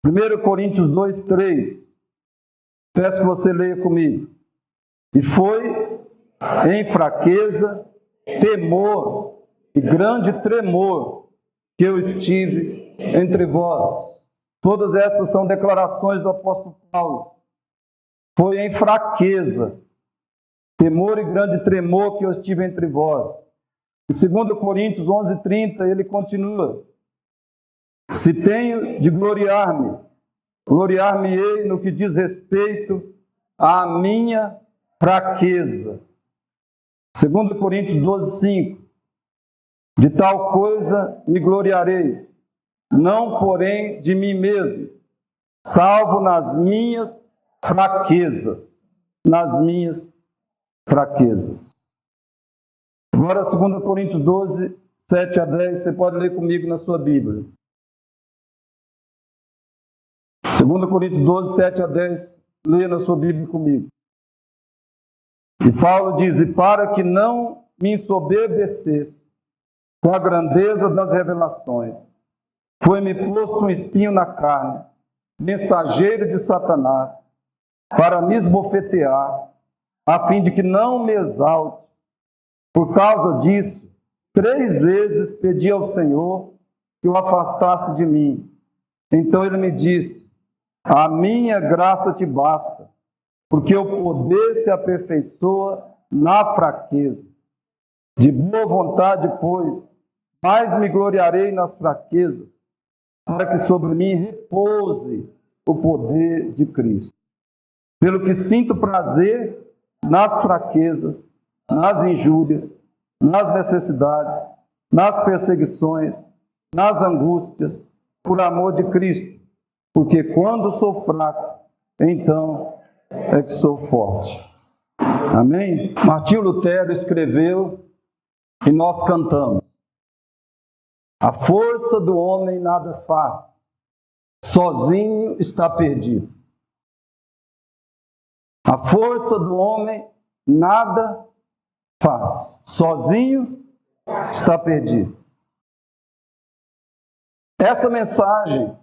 1 Coríntios 2, 3. Peço que você leia comigo. E foi em fraqueza, temor e grande tremor que eu estive entre vós. Todas essas são declarações do apóstolo Paulo. Foi em fraqueza, temor e grande tremor que eu estive entre vós. Em 2 Coríntios 11, 30, ele continua. Se tenho de gloriar-me, gloriar-me-ei no que diz respeito à minha fraqueza. 2 Coríntios 12, 5. De tal coisa me gloriarei, não porém de mim mesmo, salvo nas minhas fraquezas. Nas minhas fraquezas. Agora, 2 Coríntios 12, 7 a 10, você pode ler comigo na sua Bíblia. 2 Coríntios 12, 7 a 10, leia na sua Bíblia comigo. E Paulo diz, e para que não me ensoberbecesse com a grandeza das revelações, foi-me posto um espinho na carne, mensageiro de Satanás, para me esbofetear, a fim de que não me exalte. Por causa disso, 3 vezes pedi ao Senhor que o afastasse de mim. Então ele me disse, a minha graça te basta, porque o poder se aperfeiçoa na fraqueza. De boa vontade, pois, mais me gloriarei nas fraquezas, para que sobre mim repouse o poder de Cristo. Pelo que sinto prazer nas fraquezas, nas injúrias, nas necessidades, nas perseguições, nas angústias, por amor de Cristo. Porque quando sou fraco, então é que sou forte. Amém? Martinho Lutero escreveu e nós cantamos. A força do homem nada faz, sozinho está perdido. A força do homem nada faz, sozinho está perdido. Essa mensagem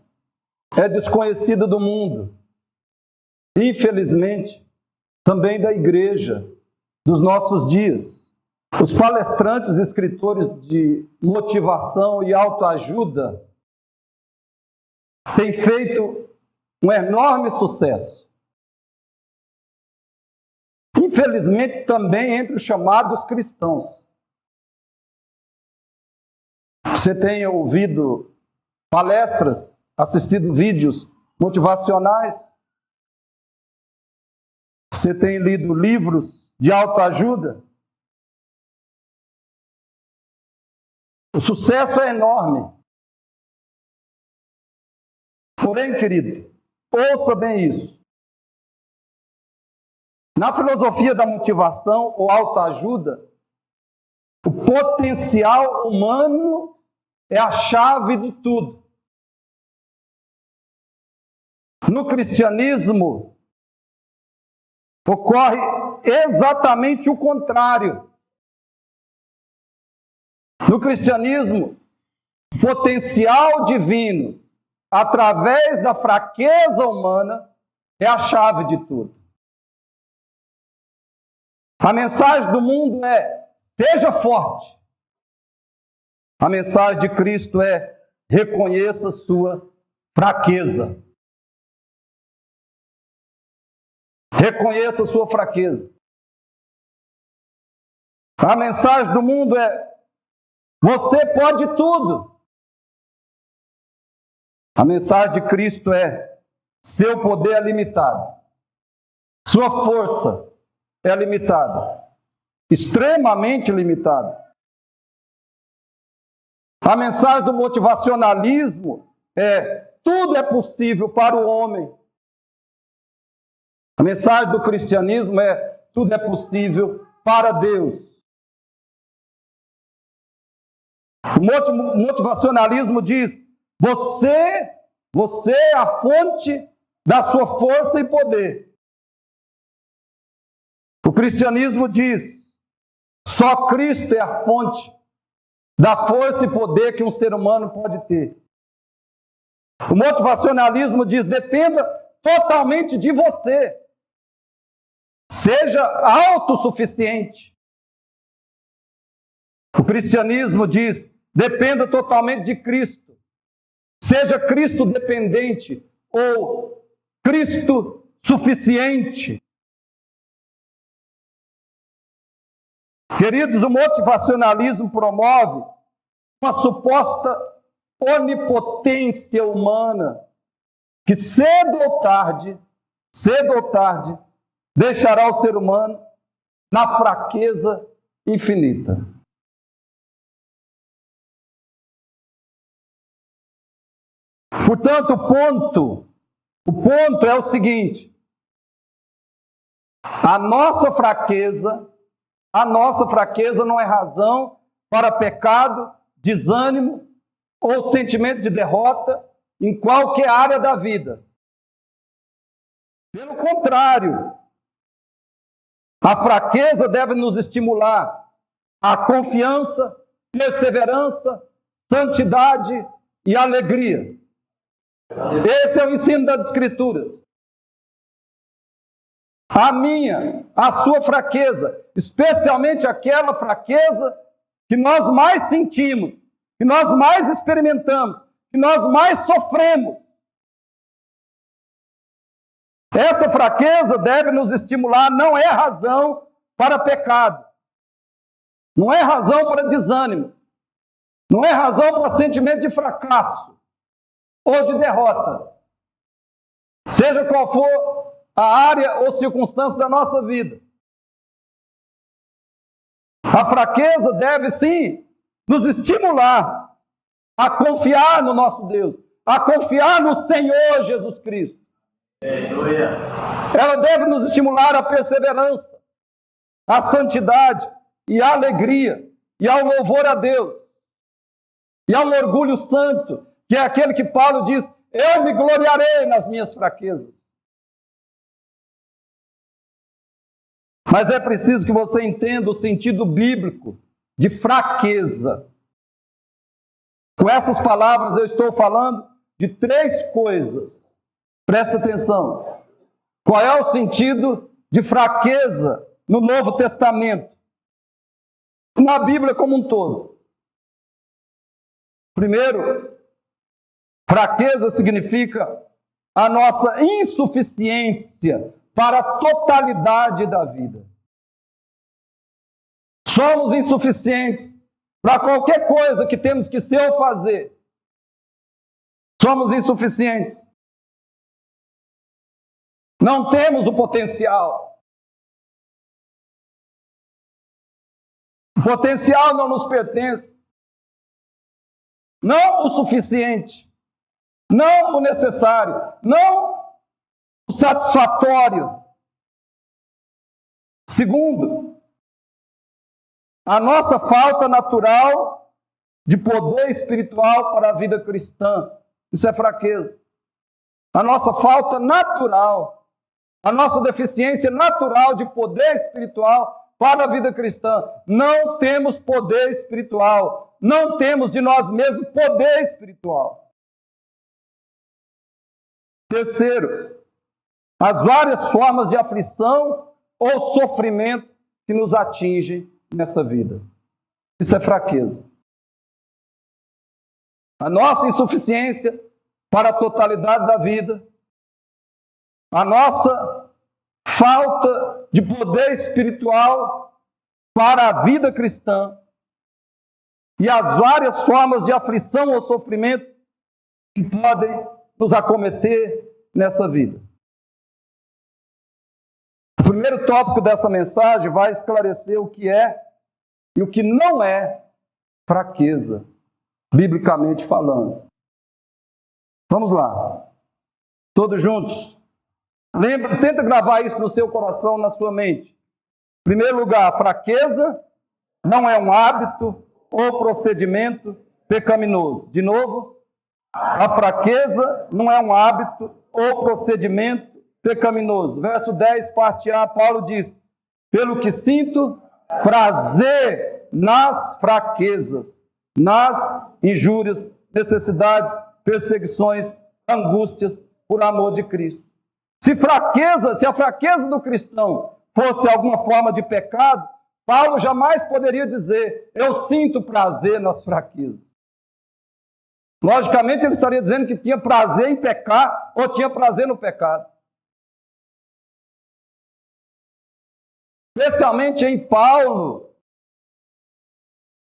é desconhecida do mundo, infelizmente, também da igreja dos nossos dias. Os palestrantes, escritores de motivação e autoajuda têm feito um enorme sucesso. Infelizmente, também entre os chamados cristãos. Você tem ouvido palestras, assistido vídeos motivacionais? Você tem lido livros de autoajuda? O sucesso é enorme. Porém, querido, ouça bem isso. Na filosofia da motivação ou autoajuda, o potencial humano é a chave de tudo. No cristianismo, ocorre exatamente o contrário. No cristianismo, o potencial divino, através da fraqueza humana, é a chave de tudo. A mensagem do mundo é, seja forte. A mensagem de Cristo é, reconheça sua fraqueza. Reconheça sua fraqueza. A mensagem do mundo é, você pode tudo. A mensagem de Cristo é, seu poder é limitado. Sua força é limitada. Extremamente limitada. A mensagem do motivacionalismo é, tudo é possível para o homem. A mensagem do cristianismo é, tudo é possível para Deus. O motivacionalismo diz, você é a fonte da sua força e poder. O cristianismo diz, só Cristo é a fonte da força e poder que um ser humano pode ter. O motivacionalismo diz: dependa totalmente de você. Seja autossuficiente. O cristianismo diz: dependa totalmente de Cristo. Seja Cristo dependente ou Cristo suficiente. Queridos, o motivacionalismo promove uma suposta onipotência humana que cedo ou tarde, deixará o ser humano na fraqueza infinita. Portanto, o ponto é o seguinte: a nossa fraqueza não é razão para pecado, desânimo ou sentimento de derrota em qualquer área da vida. Pelo contrário, a fraqueza deve nos estimular a confiança, perseverança, santidade e alegria. Esse é o ensino das Escrituras. A sua fraqueza, especialmente aquela fraqueza que nós mais sentimos, que nós mais experimentamos, que nós mais sofremos. Essa fraqueza deve nos estimular, não é razão para pecado, não é razão para desânimo, não é razão para sentimento de fracasso ou de derrota. Seja qual for a área ou circunstância da nossa vida. A fraqueza deve sim nos estimular a confiar no nosso Deus, a confiar no Senhor Jesus Cristo. Ela deve nos estimular à perseverança, à santidade e à alegria e ao louvor a Deus e ao orgulho santo, que é aquele que Paulo diz: eu me gloriarei nas minhas fraquezas. Mas é preciso que você entenda o sentido bíblico de fraqueza. Com essas palavras eu estou falando de 3 coisas. Presta atenção. Qual é o sentido de fraqueza no Novo Testamento? Na Bíblia como um todo. Primeiro, fraqueza significa a nossa insuficiência para a totalidade da vida. Somos insuficientes para qualquer coisa que temos que ser ou fazer. Somos insuficientes. Não temos o potencial. O potencial não nos pertence. Não o suficiente. Não o necessário. Não o satisfatório. Segundo, a nossa falta natural de poder espiritual para a vida cristã. Isso é fraqueza. A nossa falta natural, a nossa deficiência natural de poder espiritual para a vida cristã. Não temos poder espiritual. Não temos de nós mesmos poder espiritual. Terceiro, as várias formas de aflição ou sofrimento que nos atingem nessa vida. Isso é fraqueza. A nossa insuficiência para a totalidade da vida, a nossa falta de poder espiritual para a vida cristã e as várias formas de aflição ou sofrimento que podem nos acometer nessa vida. O primeiro tópico dessa mensagem vai esclarecer o que é e o que não é fraqueza, biblicamente falando. Vamos lá. Todos juntos? Tenta gravar isso no seu coração, na sua mente. Em primeiro lugar, a fraqueza não é um hábito ou procedimento pecaminoso. De novo, a fraqueza não é um hábito ou procedimento pecaminoso. Verso 10, parte A, Paulo diz: pelo que sinto prazer nas fraquezas, nas injúrias, necessidades, perseguições angústias por amor de Cristo. Se a fraqueza do cristão fosse alguma forma de pecado, Paulo jamais poderia dizer: eu sinto prazer nas fraquezas. Logicamente, ele estaria dizendo que tinha prazer em pecar ou tinha prazer no pecado. Especialmente em Paulo,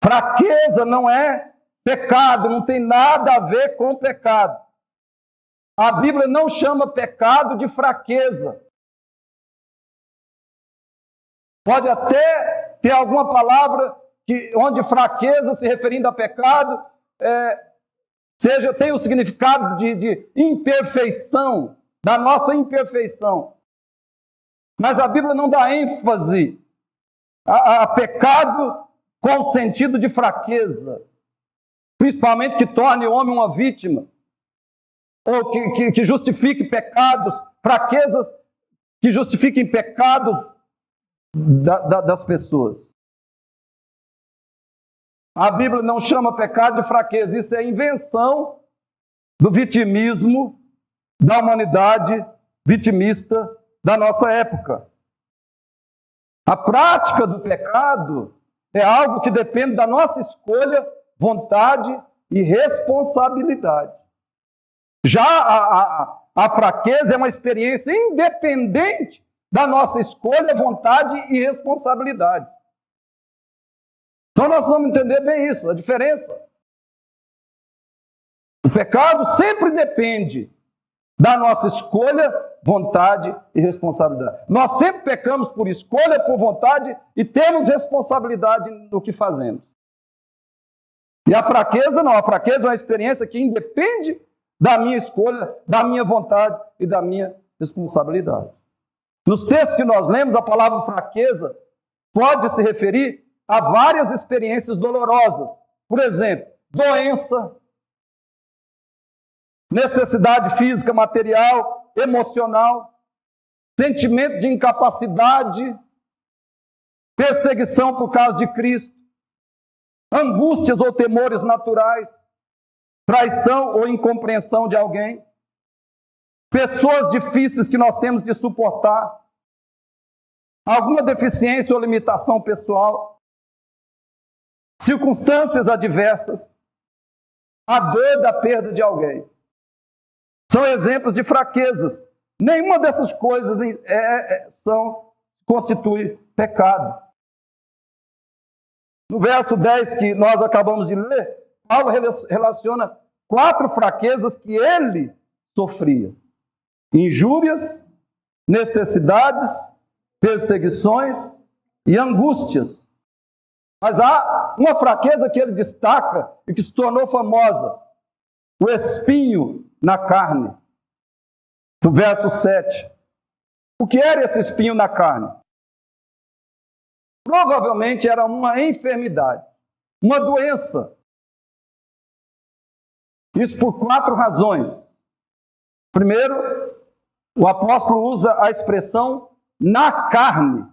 fraqueza não é pecado, não tem nada a ver com pecado. A Bíblia não chama pecado de fraqueza. Pode até ter alguma palavra onde fraqueza, se referindo a pecado, tem o significado de imperfeição, da nossa imperfeição. Mas a Bíblia não dá ênfase a pecado com o sentido de fraqueza, principalmente que torne o homem uma vítima, ou que justifique pecados, fraquezas que justifiquem pecados das pessoas. A Bíblia não chama pecado de fraqueza, isso é invenção do vitimismo da humanidade vitimista da nossa época. A prática do pecado é algo que depende da nossa escolha, vontade e responsabilidade. Já a fraqueza é uma experiência independente da nossa escolha, vontade e responsabilidade. Então nós vamos entender bem isso, a diferença. O pecado sempre depende da nossa escolha, vontade e responsabilidade. Nós sempre pecamos por escolha, por vontade e temos responsabilidade no que fazemos. E a fraqueza não, a fraqueza é uma experiência que independe da minha escolha, da minha vontade e da minha responsabilidade. Nos textos que nós lemos, a palavra fraqueza pode se referir a várias experiências dolorosas. Por exemplo, doença, necessidade física, material, emocional, sentimento de incapacidade, perseguição por causa de Cristo, angústias ou temores naturais, traição ou incompreensão de alguém, pessoas difíceis que nós temos de suportar, alguma deficiência ou limitação pessoal, circunstâncias adversas, a dor da perda de alguém. São exemplos de fraquezas. Nenhuma dessas coisas constitui pecado. No verso 10 que nós acabamos de ler, Paulo relaciona 4 fraquezas que ele sofria: injúrias, necessidades, perseguições e angústias. Mas há uma fraqueza que ele destaca e que se tornou famosa: o espinho na carne. No verso 7. O que era esse espinho na carne? Provavelmente era uma enfermidade, uma doença. Isso por 4 razões. Primeiro, o apóstolo usa a expressão na carne.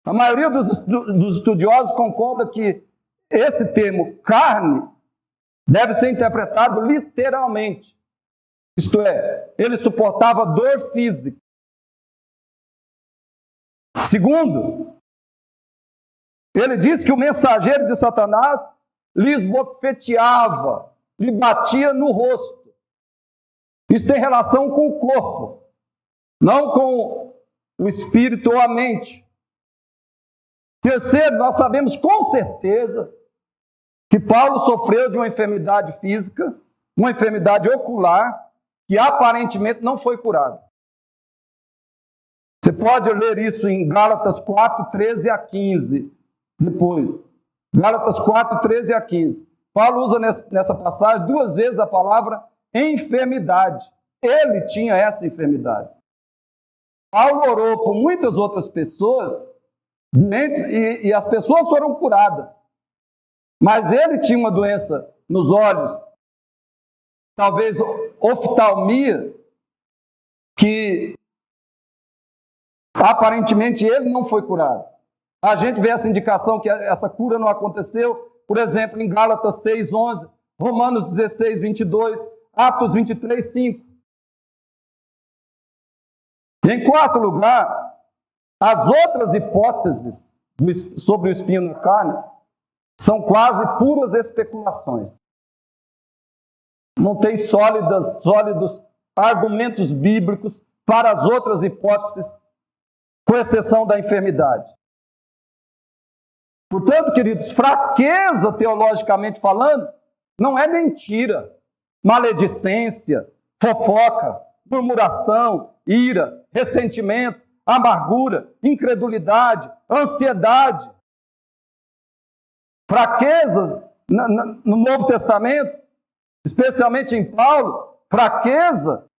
A maioria dos estudiosos concorda que esse termo carne deve ser interpretado literalmente. Isto é, ele suportava dor física. Segundo, ele diz que o mensageiro de Satanás lhe esbofeteava, lhe batia no rosto. Isso tem relação com o corpo, não com o espírito ou a mente. Terceiro, nós sabemos com certeza que Paulo sofreu de uma enfermidade física, uma enfermidade ocular, que aparentemente não foi curada. Você pode ler isso em Gálatas 4, 13 a 15, depois. Gálatas 4, 13 a 15. Paulo usa nessa passagem 2 vezes a palavra enfermidade. Ele tinha essa enfermidade. Paulo orou por muitas outras pessoas, e as pessoas foram curadas. Mas ele tinha uma doença nos olhos, talvez oftalmia, que aparentemente ele não foi curado. A gente vê essa indicação que essa cura não aconteceu, por exemplo, em Gálatas 6, 11, Romanos 16, 22, Atos 23, 5. Em quarto lugar, as outras hipóteses sobre o espinho na carne são quase puras especulações. Não tem sólidos argumentos bíblicos para as outras hipóteses, com exceção da enfermidade. Portanto, queridos, fraqueza, teologicamente falando, não é mentira, maledicência, fofoca, murmuração, ira, ressentimento, amargura, incredulidade, ansiedade. Fraquezas no Novo Testamento, especialmente em Paulo, fraqueza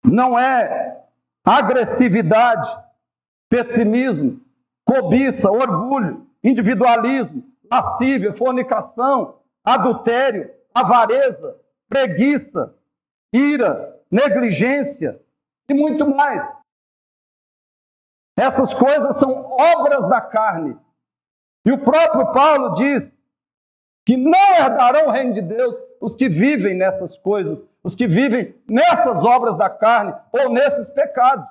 não é agressividade, pessimismo, cobiça, orgulho, individualismo, lascívia, fornicação, adultério, avareza, preguiça, ira, negligência e muito mais. Essas coisas são obras da carne. E o próprio Paulo diz que não herdarão o reino de Deus os que vivem nessas coisas, os que vivem nessas obras da carne ou nesses pecados.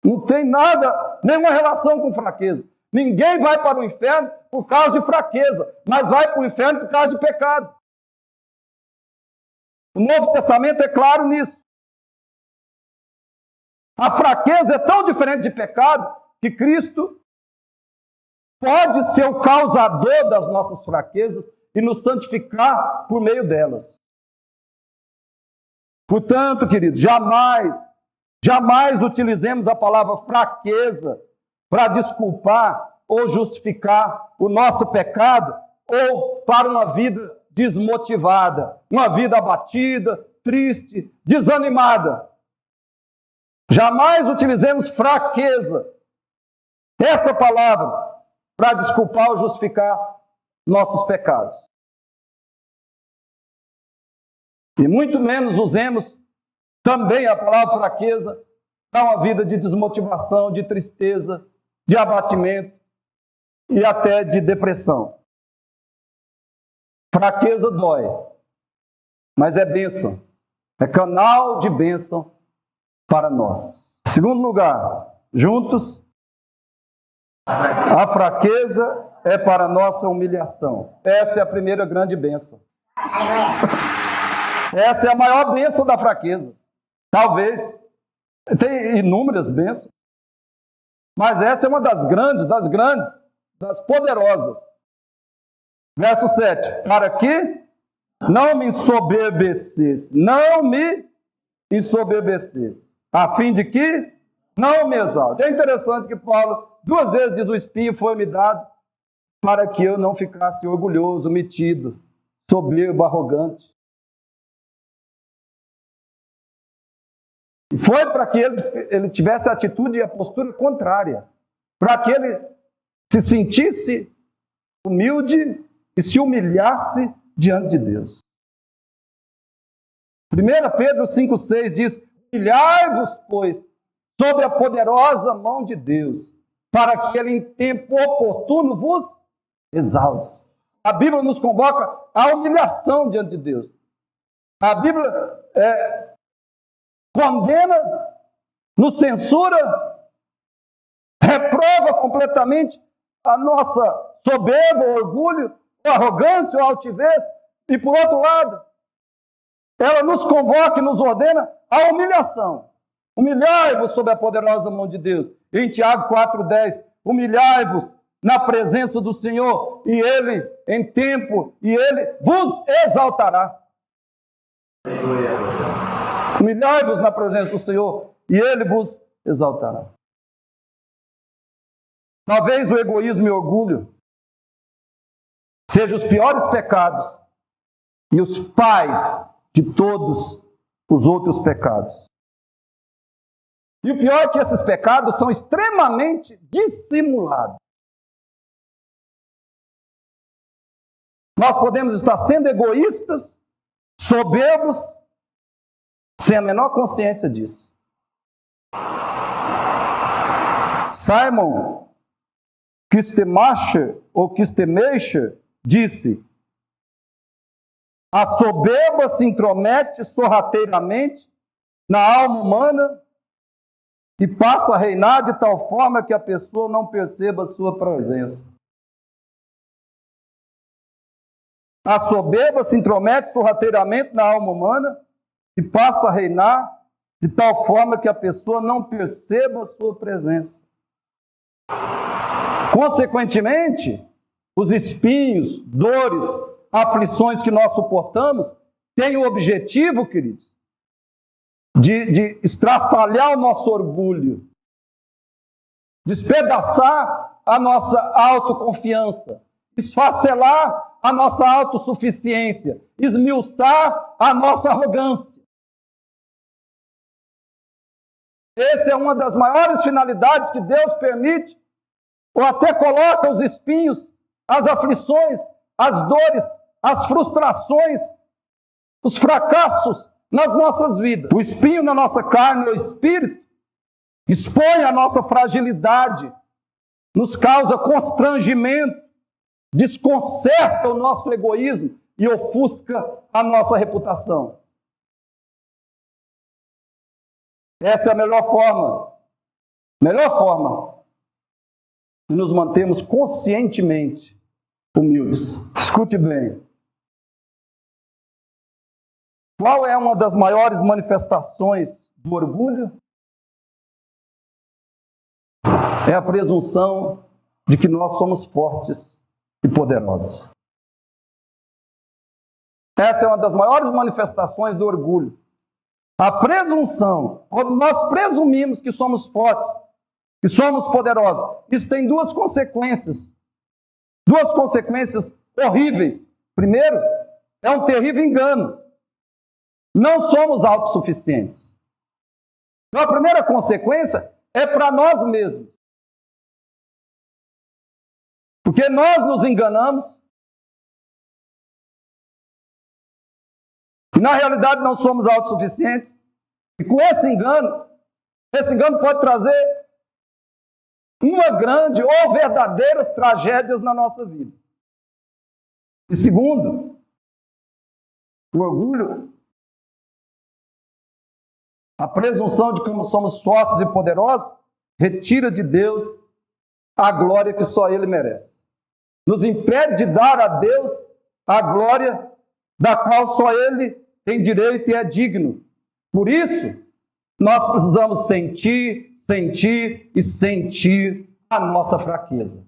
Não tem nada, nenhuma relação com fraqueza. Ninguém vai para o inferno por causa de fraqueza, mas vai para o inferno por causa de pecado. O Novo Testamento é claro nisso. A fraqueza é tão diferente de pecado que Cristo pode ser o causador das nossas fraquezas e nos santificar por meio delas. Portanto, queridos, jamais utilizemos a palavra fraqueza para desculpar ou justificar o nosso pecado ou para uma vida desmotivada, uma vida abatida, triste, desanimada. Jamais utilizemos fraqueza, essa palavra, para desculpar ou justificar nossos pecados. E muito menos usemos também a palavra fraqueza para uma vida de desmotivação, de tristeza, de abatimento e até de depressão. Fraqueza dói, mas é bênção, é canal de bênção para nós. Segundo lugar, juntos, a fraqueza é para nossa humilhação. Essa é a primeira grande bênção. Essa é a maior bênção da fraqueza. Talvez, tem inúmeras bênçãos, mas essa é uma das grandes, das poderosas. Verso 7. Para que não me ensoberbecesse, a fim de que não me exalte. É interessante que Paulo, 2 vezes diz: o espinho foi-me dado para que eu não ficasse orgulhoso, metido, soberbo, arrogante. E foi para que ele tivesse a atitude e a postura contrária, para que ele se sentisse humilde e se humilhasse diante de Deus. 1 Pedro 5,6 diz: humilhai-vos, pois, sob a poderosa mão de Deus, para que ele em tempo oportuno vos exalte. A Bíblia nos convoca à humilhação diante de Deus. A Bíblia condena, nos censura, reprova completamente a nossa soberba, orgulho, arrogância ou altivez. E por outro lado, ela nos convoca e nos ordena à humilhação. Humilhai-vos sob a poderosa mão de Deus. Em Tiago 4,10, humilhai-vos na presença do Senhor, e Ele, em tempo, e Ele vos exaltará. Humilhai-vos na presença do Senhor, e Ele vos exaltará. Talvez o egoísmo e o orgulho sejam os piores pecados e os pais de todos os outros pecados. E o pior é que esses pecados são extremamente dissimulados. Nós podemos estar sendo egoístas, soberbos, sem a menor consciência disso. Simon Kistemacher disse: A soberba se intromete sorrateiramente na alma humana e passa a reinar de tal forma que a pessoa não perceba a sua presença. A soberba se intromete sorrateiramente na alma humana e passa a reinar de tal forma que a pessoa não perceba a sua presença. Consequentemente, os espinhos, dores, aflições que nós suportamos têm o objetivo, queridos, de estraçalhar o nosso orgulho, despedaçar a nossa autoconfiança, esfacelar a nossa autossuficiência, esmiuçar a nossa arrogância. Essa é uma das maiores finalidades que Deus permite, ou até coloca os espinhos, as aflições, as dores, as frustrações, os fracassos nas nossas vidas. O espinho na nossa carne, o espírito, expõe a nossa fragilidade, nos causa constrangimento, desconcerta o nosso egoísmo e ofusca a nossa reputação. Essa é a melhor forma de nos mantermos conscientemente humildes. Escute bem. Qual é uma das maiores manifestações do orgulho? É a presunção de que nós somos fortes e poderosos. Essa é uma das maiores manifestações do orgulho. A presunção, quando nós presumimos que somos fortes, que somos poderosos, isso tem duas consequências horríveis. Primeiro, é um terrível engano. Não somos autossuficientes. Então, a primeira consequência é para nós mesmos. Porque nós nos enganamos e na realidade não somos autossuficientes. E com esse engano pode trazer uma grande ou verdadeiras tragédias na nossa vida. E segundo, o orgulho, a presunção de que somos fortes e poderosos, retira de Deus a glória que só Ele merece. Nos impede de dar a Deus a glória da qual só Ele tem direito e é digno. Por isso, nós precisamos sentir a nossa fraqueza.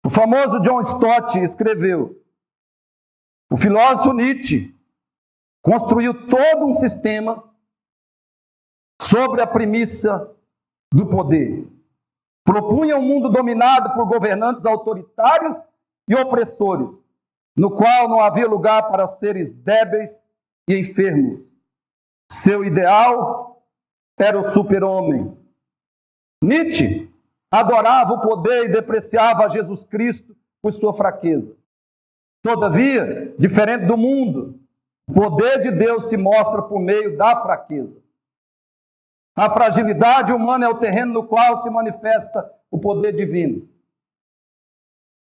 O famoso John Stott escreveu, o filósofo Nietzsche construiu todo um sistema sobre a premissa do poder. Propunha um mundo dominado por governantes autoritários e opressores, no qual não havia lugar para seres débeis e enfermos. Seu ideal era o super-homem. Nietzsche adorava o poder e depreciava Jesus Cristo por sua fraqueza. Todavia, diferente do mundo, o poder de Deus se mostra por meio da fraqueza. A fragilidade humana é o terreno no qual se manifesta o poder divino.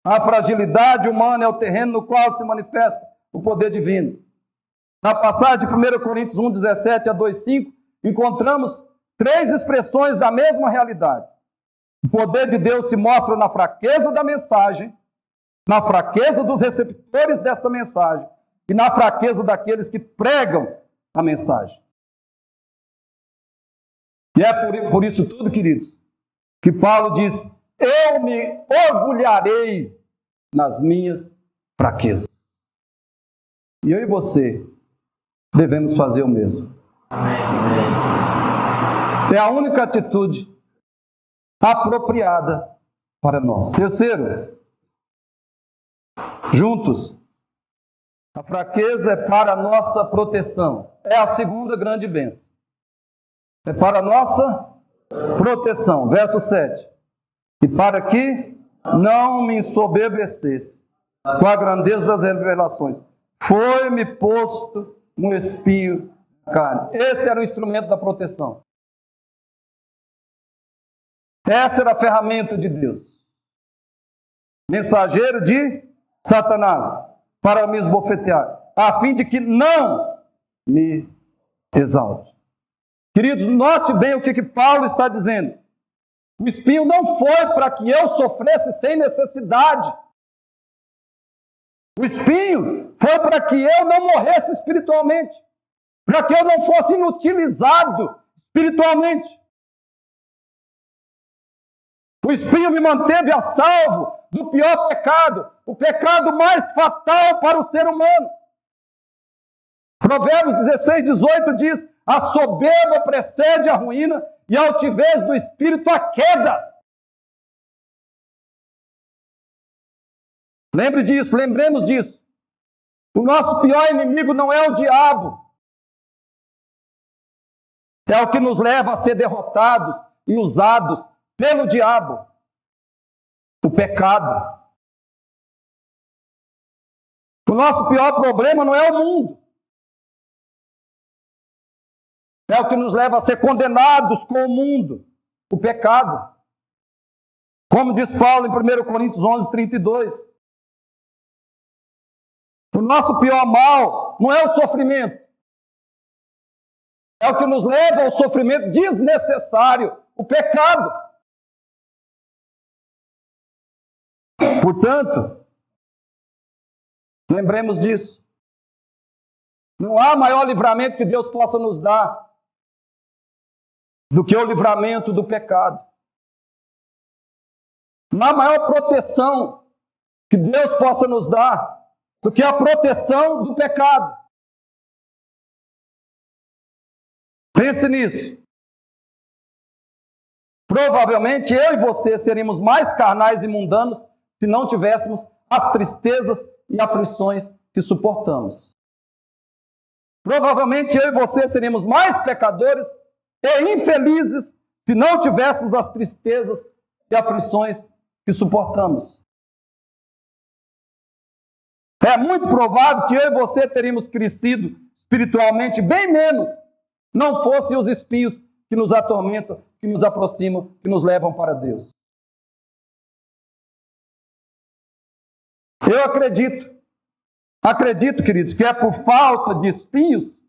A fragilidade humana é o terreno no qual se manifesta o poder divino. Na passagem de 1 Coríntios 1, 17 a 2, 5, encontramos três expressões da mesma realidade. O poder de Deus se mostra na fraqueza da mensagem, na fraqueza dos receptores desta mensagem e na fraqueza daqueles que pregam a mensagem. E é por isso tudo, queridos, que Paulo diz: eu me orgulharei nas minhas fraquezas. E eu e você devemos fazer o mesmo. É a única atitude apropriada para nós. Terceiro, juntos, a fraqueza é para a nossa proteção. É a segunda grande bênção. É para a nossa proteção. Verso 7. E para que não me ensoberbecesse com a grandeza das revelações, foi-me posto um espinho na carne. Esse era o instrumento da proteção. Essa era a ferramenta de Deus. Mensageiro de Satanás. para me esbofetear, a fim de que não me exalte. Queridos, note bem o que Paulo está dizendo. O espinho não foi para que eu sofresse sem necessidade. O espinho foi para que eu não morresse espiritualmente, para que eu não fosse inutilizado espiritualmente. O espinho me manteve a salvo do pior pecado, o pecado mais fatal para o ser humano. Provérbios 16, 18 diz: a soberba precede a ruína e a altivez do espírito a queda. Lembremos disso. O nosso pior inimigo não é o diabo. É o que nos leva a ser derrotados e usados pelo diabo. O pecado. O nosso pior problema não é o mundo. É o que nos leva a ser condenados com o mundo. O pecado. Como diz Paulo em 1 Coríntios 11, 32. O nosso pior mal não é o sofrimento. É o que nos leva ao sofrimento desnecessário, o pecado. Portanto, lembremos disso. Não há maior livramento que Deus possa nos dar do que o livramento do pecado. Não há maior proteção que Deus possa nos dar do que a proteção do pecado. Pense nisso. Provavelmente eu e você seríamos mais carnais e mundanos se não tivéssemos as tristezas e aflições que suportamos. Provavelmente eu e você seríamos mais pecadores e infelizes se não tivéssemos as tristezas e aflições que suportamos. É muito provável que eu e você teríamos crescido espiritualmente bem menos, não fossem os espinhos que nos atormentam, que nos aproximam, que nos levam para Deus. Eu acredito, queridos, que é por falta de espinhos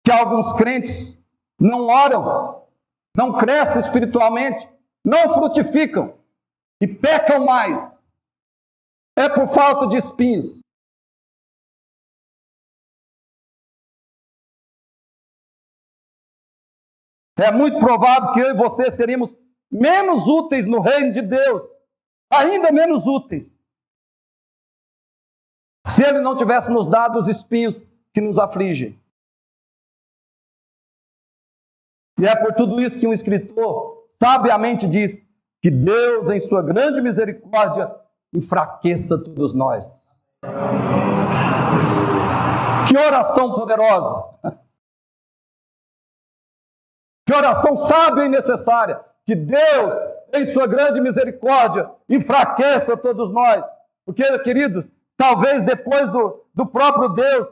que alguns crentes não oram, não crescem espiritualmente, não frutificam e pecam mais. É por falta de espinhos. É muito provável que eu e você seríamos menos úteis no reino de Deus, ainda menos úteis, se Ele não tivesse nos dado os espinhos que nos afligem. E é por tudo isso que um escritor sabiamente diz que Deus, em sua grande misericórdia, enfraqueça todos nós. Que oração poderosa! Que oração sábia e necessária! Que Deus, em sua grande misericórdia, enfraqueça todos nós. Porque, queridos, talvez depois do próprio Deus,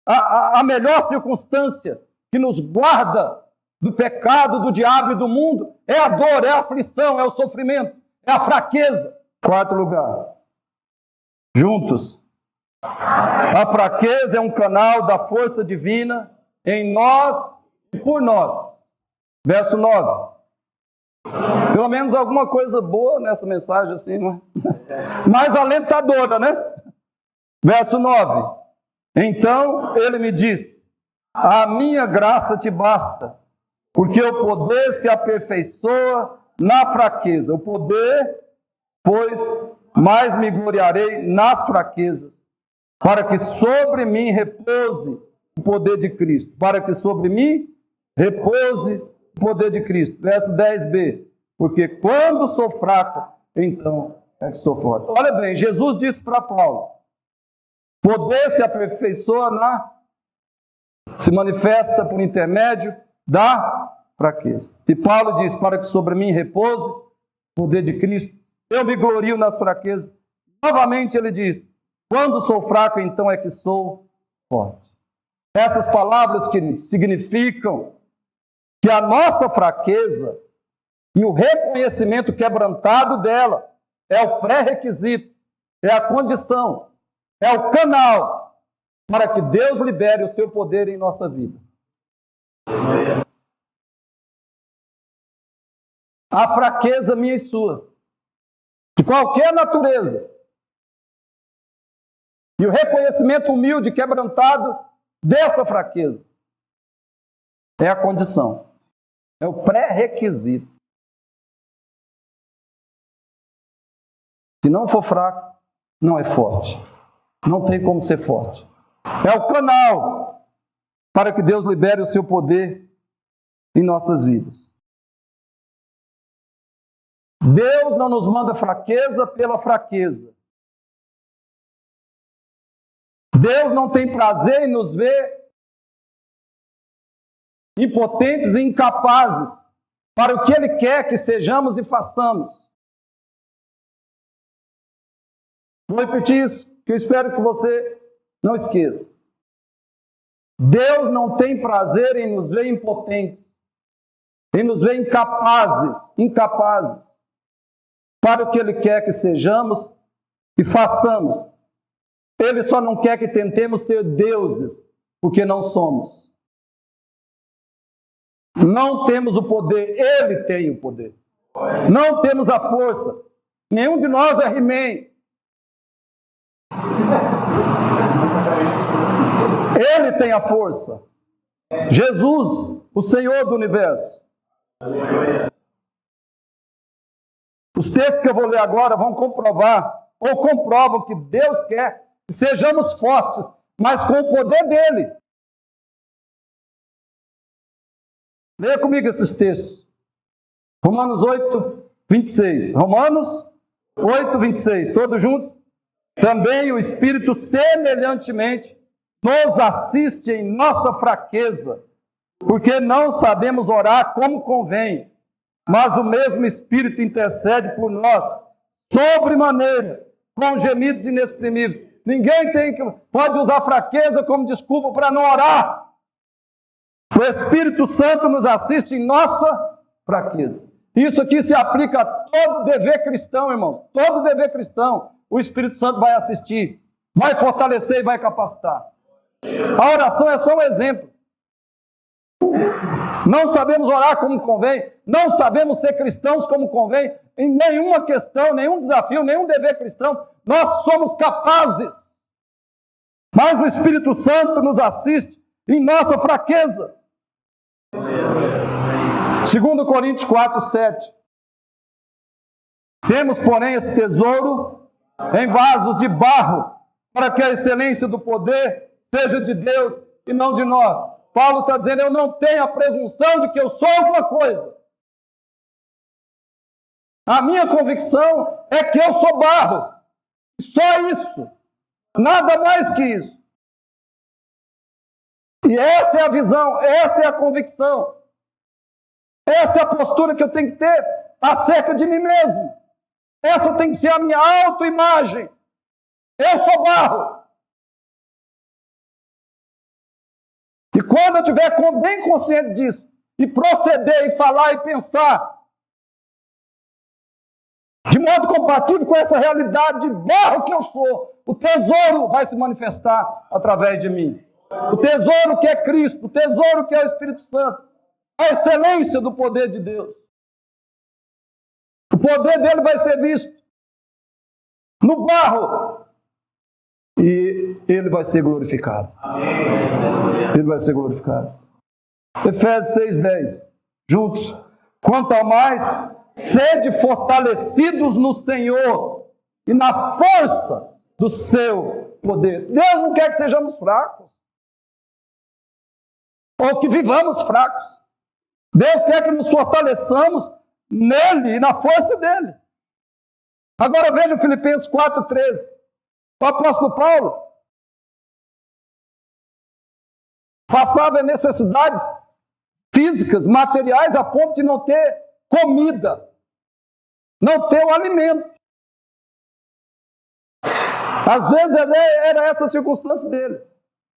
a melhor circunstância que nos guarda do pecado, do diabo e do mundo é a dor, é a aflição, é o sofrimento, é a fraqueza. Quarto lugar, juntos. A fraqueza é um canal da força divina em nós e por nós. Verso 9. Pelo menos alguma coisa boa nessa mensagem assim, né? Mais alentadora, né? Verso 9. Então ele me disse: a minha graça te basta, porque o poder se aperfeiçoa na fraqueza. O poder, pois, mais me gloriarei nas fraquezas, para que sobre mim repouse o poder de Cristo. Para que sobre mim repouse o poder de Cristo. Verso 10b. Porque quando sou fraco, então é que sou forte. Olha bem, Jesus disse para Paulo: poder se aperfeiçoa se manifesta por intermédio da fraqueza. E Paulo diz: para que sobre mim repouse o poder de Cristo, eu me glorio nas fraquezas. Novamente ele diz: quando sou fraco, então é que sou forte. Essas palavras, queridos, significam que a nossa fraqueza e o reconhecimento quebrantado dela é o pré-requisito, é a condição é o canal para que Deus libere o seu poder em nossa vida. A fraqueza minha e sua, de qualquer natureza, e o reconhecimento humilde, quebrantado dessa fraqueza, é a condição, é o pré-requisito. Se não for fraco, não é forte. Não tem como ser forte. É o canal para que Deus libere o seu poder em nossas vidas. Deus não nos manda fraqueza pela fraqueza. Deus não tem prazer em nos ver impotentes e incapazes para o que Ele quer que sejamos e façamos. Vou repetir isso, que eu espero que você não esqueça. Deus não tem prazer em nos ver impotentes, em nos ver incapazes, para o que Ele quer que sejamos e façamos. Ele só não quer que tentemos ser deuses, porque não somos. Não temos o poder, Ele tem o poder. Não temos a força. Nenhum de nós é He-Man. Ele tem a força. Jesus, o Senhor do universo. Os textos que eu vou ler agora vão comprovar, ou comprovam que Deus quer que sejamos fortes, mas com o poder dele. Leia comigo esses textos. Romanos 8, 26. Romanos 8, 26. Todos juntos? Também o Espírito semelhantemente nos assiste em nossa fraqueza, porque não sabemos orar como convém, mas o mesmo Espírito intercede por nós, sobremaneira, com gemidos inexprimíveis. Ninguém pode usar fraqueza como desculpa para não orar. O Espírito Santo nos assiste em nossa fraqueza. Isso aqui se aplica a todo dever cristão, irmãos. Todo dever cristão. O Espírito Santo vai assistir, vai fortalecer e vai capacitar. A oração é só um exemplo. Não sabemos orar como convém, não sabemos ser cristãos como convém, em nenhuma questão, nenhum desafio, nenhum dever cristão, nós somos capazes. Mas o Espírito Santo nos assiste em nossa fraqueza. 2 Coríntios 4, 7. Temos, porém, esse tesouro em vasos de barro, para que a excelência do poder seja de Deus e não de nós. Paulo está dizendo, eu não tenho a presunção de que eu sou alguma coisa. A minha convicção é que eu sou barro. Só isso. Nada mais que isso. E essa é a visão, essa é a convicção. Essa é a postura que eu tenho que ter acerca de mim mesmo. Essa tem que ser a minha autoimagem. Eu sou barro. E quando eu estiver bem consciente disso, e proceder, e falar, e pensar, de modo compatível com essa realidade de barro que eu sou, o tesouro vai se manifestar através de mim. O tesouro que é Cristo, o tesouro que é o Espírito Santo, a excelência do poder de Deus. O poder dele vai ser visto no barro e ele vai ser glorificado. Ele vai ser glorificado. Efésios 6:10. Juntos. Quanto ao mais, sede fortalecidos no Senhor e na força do seu poder. Deus não quer que sejamos fracos, ou que vivamos fracos. Deus quer que nos fortaleçamos nele e na força dele. Agora veja Filipenses 4:13. O apóstolo Paulo passava necessidades físicas, materiais, a ponto de não ter comida, não ter o alimento. Às vezes era essa a circunstância dele.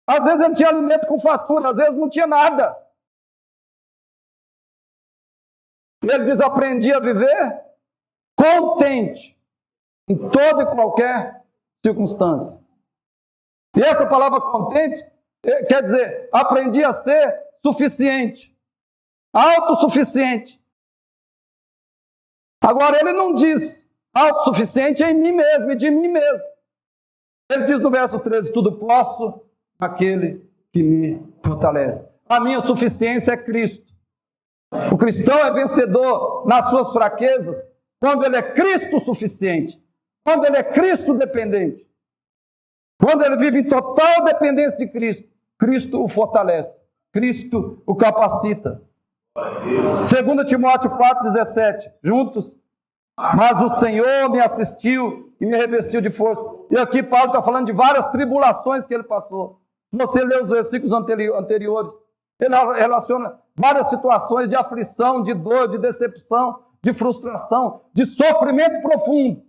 Às vezes ele tinha alimento com fartura, às vezes não tinha nada. Ele diz, aprendi a viver contente em toda e qualquer circunstância. E essa palavra contente quer dizer, aprendi a ser suficiente, autossuficiente. Agora, ele não diz autossuficiente em mim mesmo e de mim mesmo. Ele diz no verso 13, tudo posso naquele que me fortalece. A minha suficiência é Cristo. O cristão é vencedor nas suas fraquezas quando ele é Cristo suficiente, quando ele é Cristo dependente. Quando ele vive em total dependência de Cristo, Cristo o fortalece, Cristo o capacita. 2 Timóteo 4,17, juntos. Mas o Senhor me assistiu e me revestiu de força. E aqui Paulo está falando de várias tribulações que ele passou. Se você lê os versículos anteriores, ele relaciona várias situações de aflição, de dor, de decepção, de frustração, de sofrimento profundo.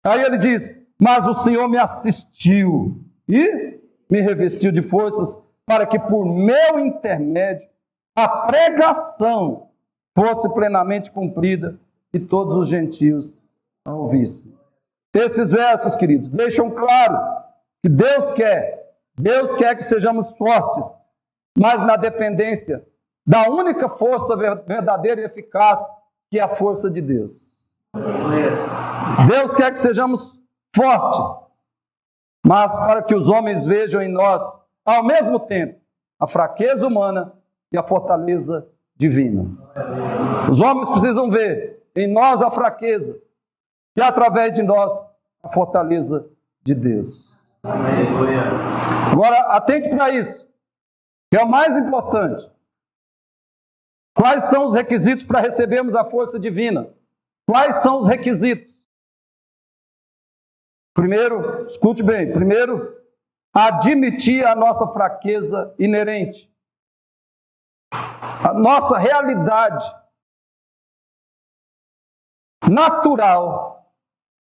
Aí ele diz, mas o Senhor me assistiu e me revestiu de forças para que por meu intermédio a pregação fosse plenamente cumprida e todos os gentios a ouvissem. Esses versos, queridos, deixam claro que Deus quer que sejamos fortes, mas na dependência da única força verdadeira e eficaz, que é a força de Deus. Deus quer que sejamos fortes, mas para que os homens vejam em nós, ao mesmo tempo, a fraqueza humana e a fortaleza divina. Os homens precisam ver em nós a fraqueza e através de nós a fortaleza de Deus. Agora, atente para isso, que é o mais importante. Quais são os requisitos para recebermos a força divina? Quais são os requisitos? Primeiro, escute bem, primeiro, admitir a nossa fraqueza inerente. A nossa realidade natural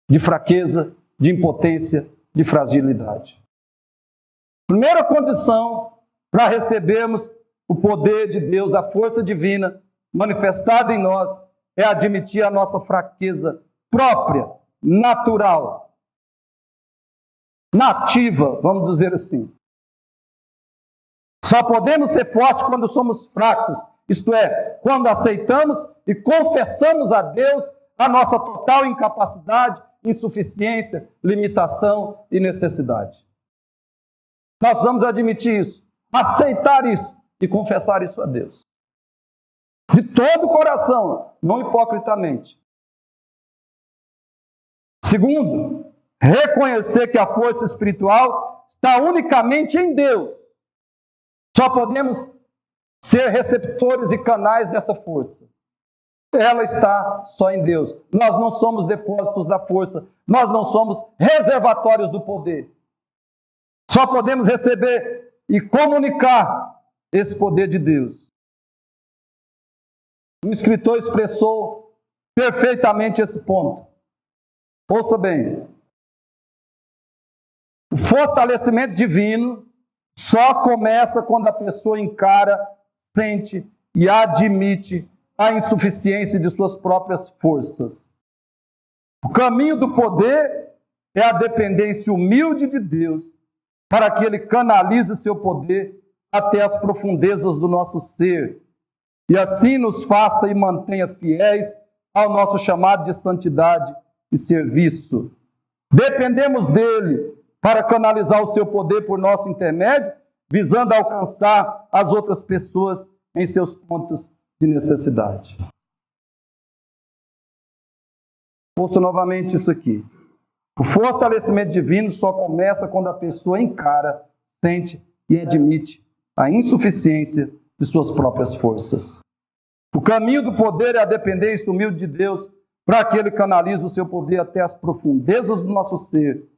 de fraqueza, de impotência, de fragilidade. Primeira condição para recebermos o poder de Deus, a força divina manifestada em nós, é admitir a nossa fraqueza própria, natural, nativa, vamos dizer assim. Só podemos ser fortes quando somos fracos, isto é, quando aceitamos e confessamos a Deus a nossa total incapacidade, insuficiência, limitação e necessidade. Nós vamos admitir isso, aceitar isso e confessar isso a Deus. De todo o coração, não hipocritamente. Segundo, reconhecer que a força espiritual está unicamente em Deus. Só podemos ser receptores e canais dessa força. Ela está só em Deus. Nós não somos depósitos da força. Nós não somos reservatórios do poder. Só podemos receber e comunicar esse poder de Deus. Um escritor expressou perfeitamente esse ponto. Ouça bem. O fortalecimento divino só começa quando a pessoa encara, sente e admite a insuficiência de suas próprias forças. O caminho do poder é a dependência humilde de Deus para que Ele canalize seu poder até as profundezas do nosso ser e assim nos faça e mantenha fiéis ao nosso chamado de santidade e serviço. Dependemos dEle para canalizar o seu poder por nosso intermédio, visando alcançar as outras pessoas em seus pontos de necessidade. Ouça novamente isso aqui. O fortalecimento divino só começa quando a pessoa encara, sente e admite a insuficiência de suas próprias forças. O caminho do poder é a dependência humilde de Deus para que Ele canalize o seu poder até as profundezas do nosso ser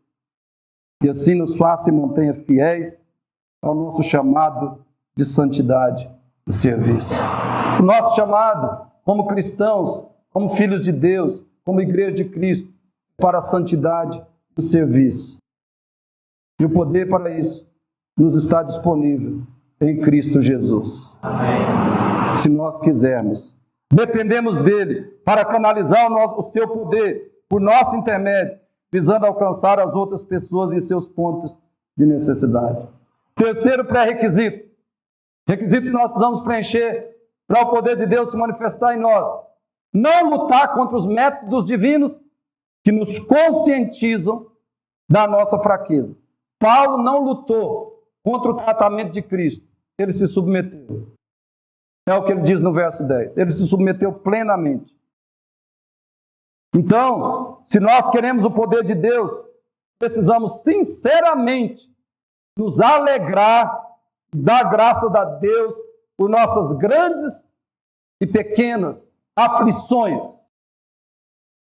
e assim nos faça e mantenha fiéis ao nosso chamado de santidade e serviço. O nosso chamado como cristãos, como filhos de Deus, como igreja de Cristo, para a santidade e o serviço. E o poder para isso nos está disponível em Cristo Jesus. Amém. Se nós quisermos. Dependemos dele para canalizar o seu poder por nosso intermédio, visando alcançar as outras pessoas em seus pontos de necessidade. Terceiro pré-requisito. Requisito que nós precisamos preencher para o poder de Deus se manifestar em nós. Não lutar contra os métodos divinos que nos conscientizam da nossa fraqueza. Paulo não lutou contra o tratamento de Cristo. Ele se submeteu. É o que ele diz no verso 10. Ele se submeteu plenamente. Então, se nós queremos o poder de Deus, precisamos sinceramente nos alegrar, dar graças a Deus por nossas grandes e pequenas aflições,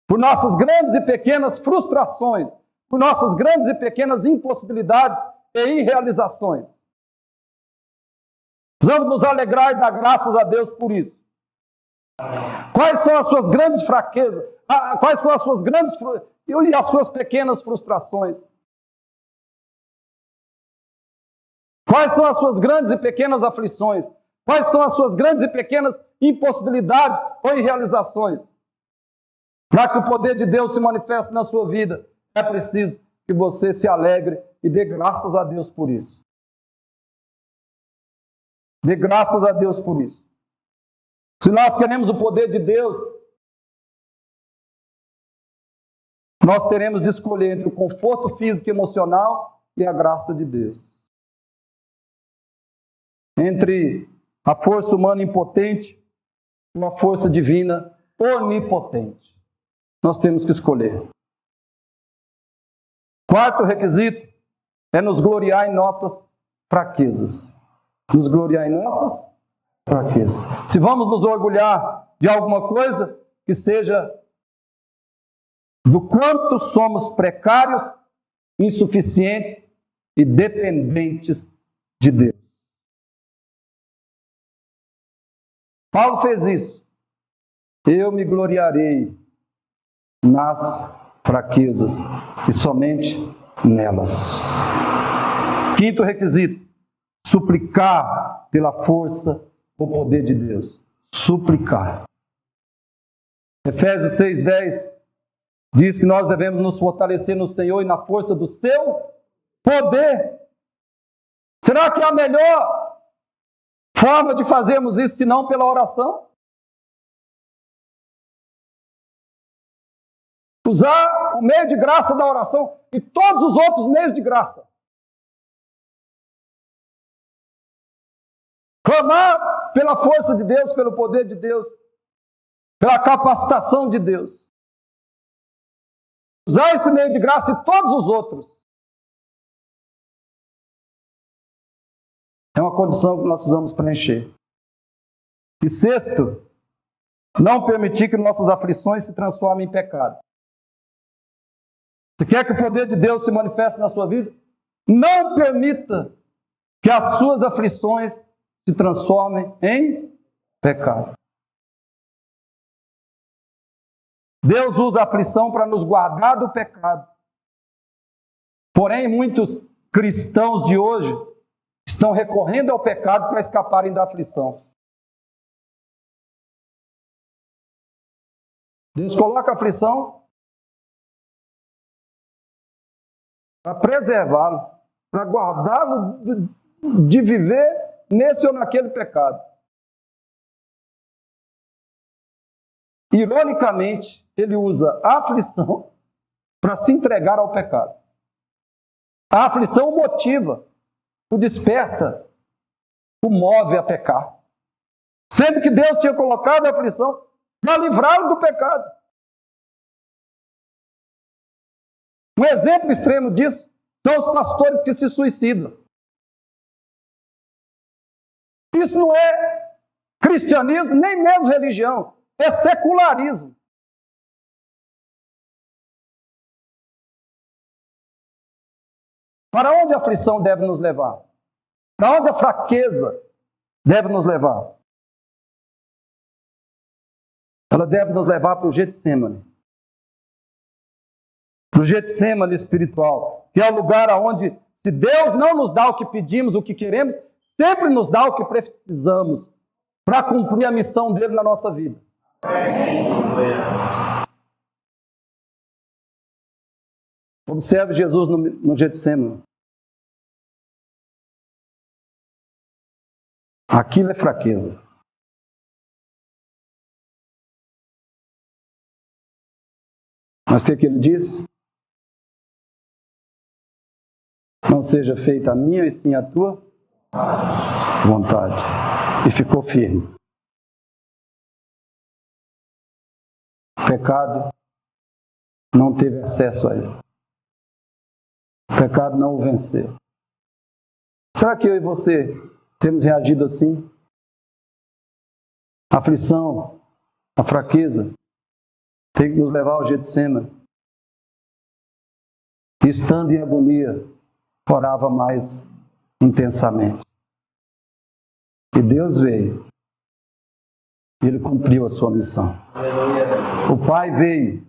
por nossas grandes e pequenas frustrações, por nossas grandes e pequenas impossibilidades e irrealizações. Precisamos nos alegrar e dar graças a Deus por isso. Quais são as suas grandes fraquezas? Quais são as suas grandes e as suas pequenas frustrações? Quais são as suas grandes e pequenas aflições? Quais são as suas grandes e pequenas impossibilidades ou irrealizações? Para que o poder de Deus se manifeste na sua vida, é preciso que você se alegre e dê graças a Deus por isso. Dê graças a Deus por isso. Se nós queremos o poder de Deus, nós teremos de escolher entre o conforto físico e emocional e a graça de Deus. Entre a força humana impotente e a força divina onipotente. Nós temos que escolher. Quarto requisito é nos gloriar em nossas fraquezas. Nos gloriar em nossas fraquezas. Se vamos nos orgulhar de alguma coisa, que seja do quanto somos precários, insuficientes e dependentes de Deus. Paulo fez isso. Eu me gloriarei nas fraquezas e somente nelas. Quinto requisito: suplicar pela força ou poder de Deus. Suplicar. Efésios 6:10 diz que nós devemos nos fortalecer no Senhor e na força do seu poder. Será que é a melhor forma de fazermos isso, se não pela oração? Usar o meio de graça da oração e todos os outros meios de graça. Clamar pela força de Deus, pelo poder de Deus, pela capacitação de Deus. Usar esse meio de graça e todos os outros. É uma condição que nós precisamos preencher. E sexto, não permitir que nossas aflições se transformem em pecado. Você quer que o poder de Deus se manifeste na sua vida? Não permita que as suas aflições se transformem em pecado. Deus usa a aflição para nos guardar do pecado. Porém, muitos cristãos de hoje estão recorrendo ao pecado para escaparem da aflição. Deus coloca a aflição para preservá-lo, para guardá-lo de viver nesse ou naquele pecado. Ironicamente, ele usa a aflição para se entregar ao pecado. A aflição o motiva, o desperta, o move a pecar. Sendo que Deus tinha colocado a aflição para livrá-lo do pecado. Um exemplo extremo disso são os pastores que se suicidam. Isso não é cristianismo, nem mesmo religião. É secularismo. Para onde a aflição deve nos levar? Para onde a fraqueza deve nos levar? Ela deve nos levar para o Getsemane. Para o Getsemane espiritual, que é o lugar onde, se Deus não nos dá o que pedimos, o que queremos, sempre nos dá o que precisamos para cumprir a missão dele na nossa vida. Observe Jesus no Getsemane. Aquilo é fraqueza. Mas o que ele disse? Não seja feita a minha e sim a tua vontade. E ficou firme. O pecado não teve acesso a ele. O pecado não o venceu. Será que eu e você temos reagido assim? A aflição, a fraqueza, tem que nos levar ao Getsêmani. E estando em agonia, orava mais intensamente. E Deus veio. E Ele cumpriu a sua missão. O Pai veio.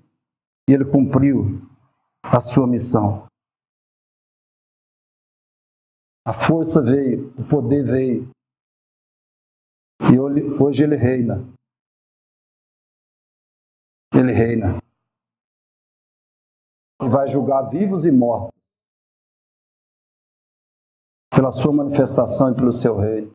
E Ele cumpriu a sua missão. A força veio, o poder veio. E hoje Ele reina. Ele reina. E vai julgar vivos e mortos. Pela sua manifestação e pelo seu reino.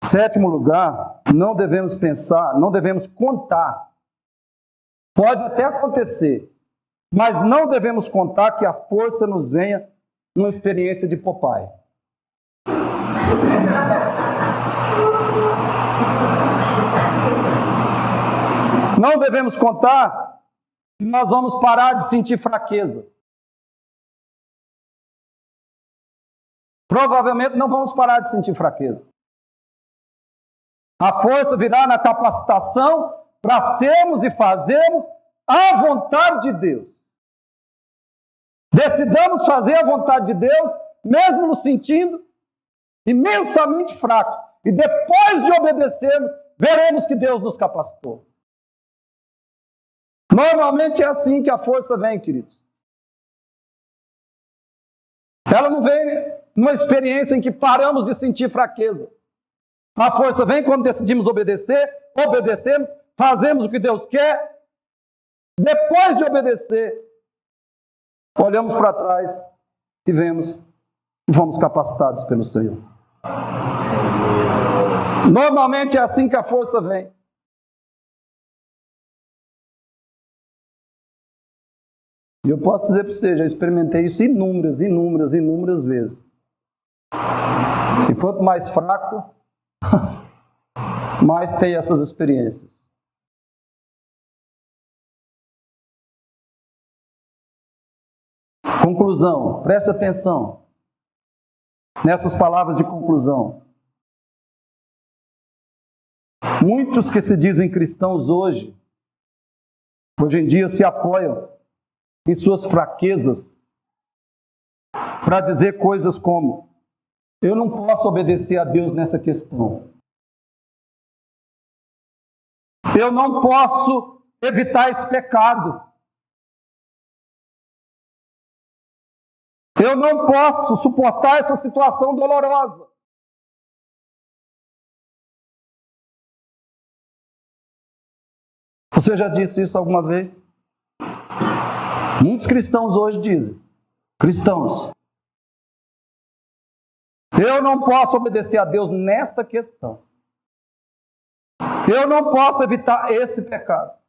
Sétimo lugar, não devemos pensar, não devemos contar. Pode até acontecer, mas não devemos contar que a força nos venha numa experiência de Popeye. Não devemos contar que nós vamos parar de sentir fraqueza. Provavelmente não vamos parar de sentir fraqueza. A força virá na capacitação para sermos e fazermos a vontade de Deus. Decidamos fazer a vontade de Deus, mesmo nos sentindo imensamente fracos. E depois de obedecermos, veremos que Deus nos capacitou. Normalmente é assim que a força vem, queridos. Ela não vem numa experiência em que paramos de sentir fraqueza. A força vem quando decidimos obedecer, obedecemos, fazemos o que Deus quer. Depois de obedecer, olhamos para trás e vemos que fomos capacitados pelo Senhor. Normalmente é assim que a força vem. E eu posso dizer para você, já experimentei isso inúmeras vezes. E quanto mais fraco, mais tem essas experiências. Conclusão, preste atenção nessas palavras de conclusão. Muitos que se dizem cristãos hoje em dia se apoiam em suas fraquezas para dizer coisas como: eu não posso obedecer a Deus nessa questão. Eu não posso evitar esse pecado. Eu não posso suportar essa situação dolorosa. Você já disse isso alguma vez? Muitos cristãos hoje dizem: cristãos, eu não posso obedecer a Deus nessa questão. Eu não posso evitar esse pecado.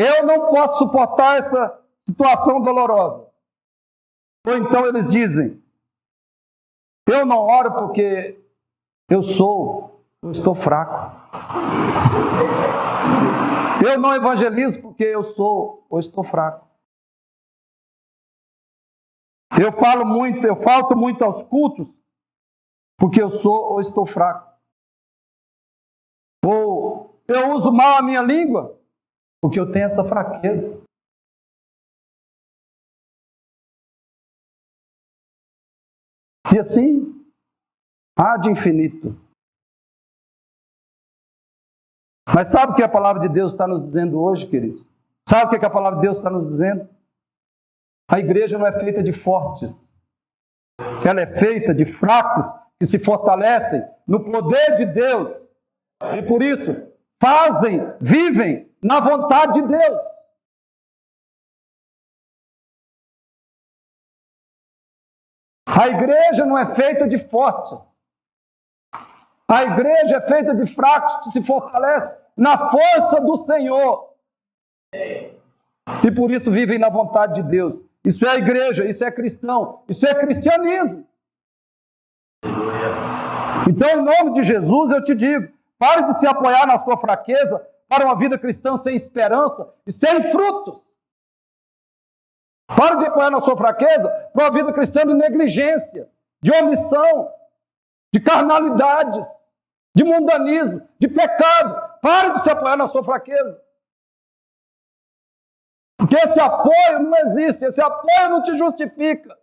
Eu não posso suportar essa situação dolorosa. Ou então eles dizem: eu não oro porque eu estou fraco. Eu não evangelizo porque eu estou fraco. Eu falto muito aos cultos porque eu estou fraco. Ou eu uso mal a minha língua porque eu tenho essa fraqueza. E assim, há de infinito. Mas sabe o que a palavra de Deus está nos dizendo hoje, queridos? Sabe o que a palavra de Deus está nos dizendo? A igreja não é feita de fortes. Ela é feita de fracos que se fortalecem no poder de Deus. E por isso, vivem na vontade de Deus. A igreja não é feita de fortes. A igreja é feita de fracos que se fortalecem na força do Senhor. E por isso vivem na vontade de Deus. Isso é a igreja, isso é cristão, isso é cristianismo. Então, em nome de Jesus, eu te digo, pare de se apoiar na sua fraqueza para uma vida cristã sem esperança e sem frutos. Pare de apoiar na sua fraqueza para uma vida cristã de negligência, de omissão, de carnalidades, de mundanismo, de pecado. Pare de se apoiar na sua fraqueza. Porque esse apoio não existe, esse apoio não te justifica.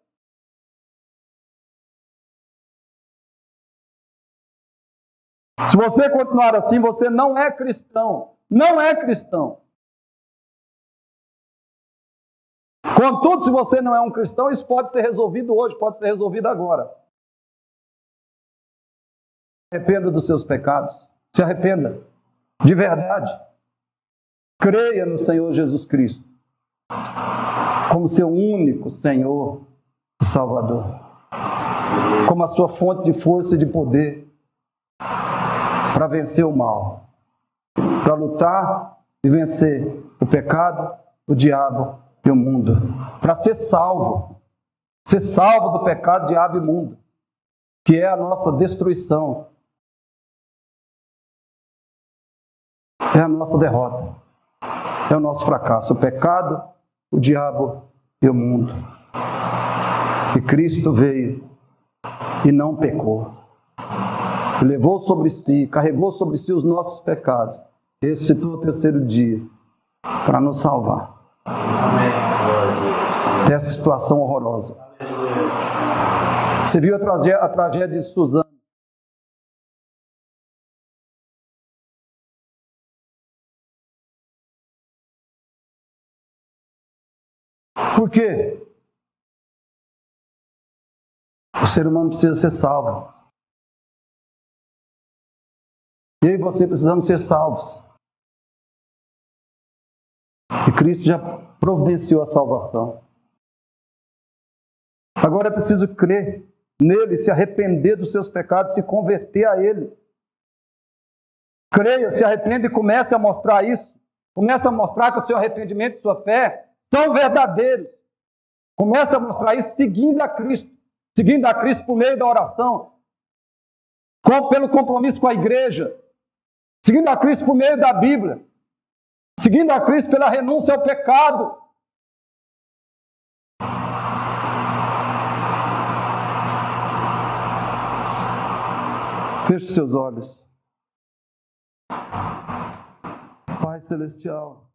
Se você continuar assim, você não é cristão. Não é cristão. Contudo, se você não é um cristão, isso pode ser resolvido hoje, pode ser resolvido agora. Arrependa dos seus pecados. Se arrependa. De verdade. Creia no Senhor Jesus Cristo como seu único Senhor e Salvador. Como a sua fonte de força e de poder para vencer o mal. Para lutar e vencer o pecado, o diabo e o mundo. Para ser salvo. Ser salvo do pecado, diabo e mundo. Que é a nossa destruição. É a nossa derrota. É o nosso fracasso. O pecado, o diabo e o mundo. E Cristo veio e não pecou. Levou sobre si, carregou sobre si os nossos pecados. Ressuscitou ao terceiro dia para nos salvar. Dessa situação horrorosa. Você viu a tragédia de Suzano? Por quê? O ser humano precisa ser salvo. Eu e você precisamos ser salvos. E Cristo já providenciou a salvação. Agora é preciso crer nele, se arrepender dos seus pecados, se converter a ele. Creia, se arrependa e comece a mostrar isso. Comece a mostrar que o seu arrependimento e sua fé são verdadeiros. Comece a mostrar isso seguindo a Cristo. Seguindo a Cristo por meio da oração. Pelo compromisso com a igreja. Seguindo a Cristo por meio da Bíblia. Seguindo a Cristo pela renúncia ao pecado. Feche seus olhos. Pai Celestial,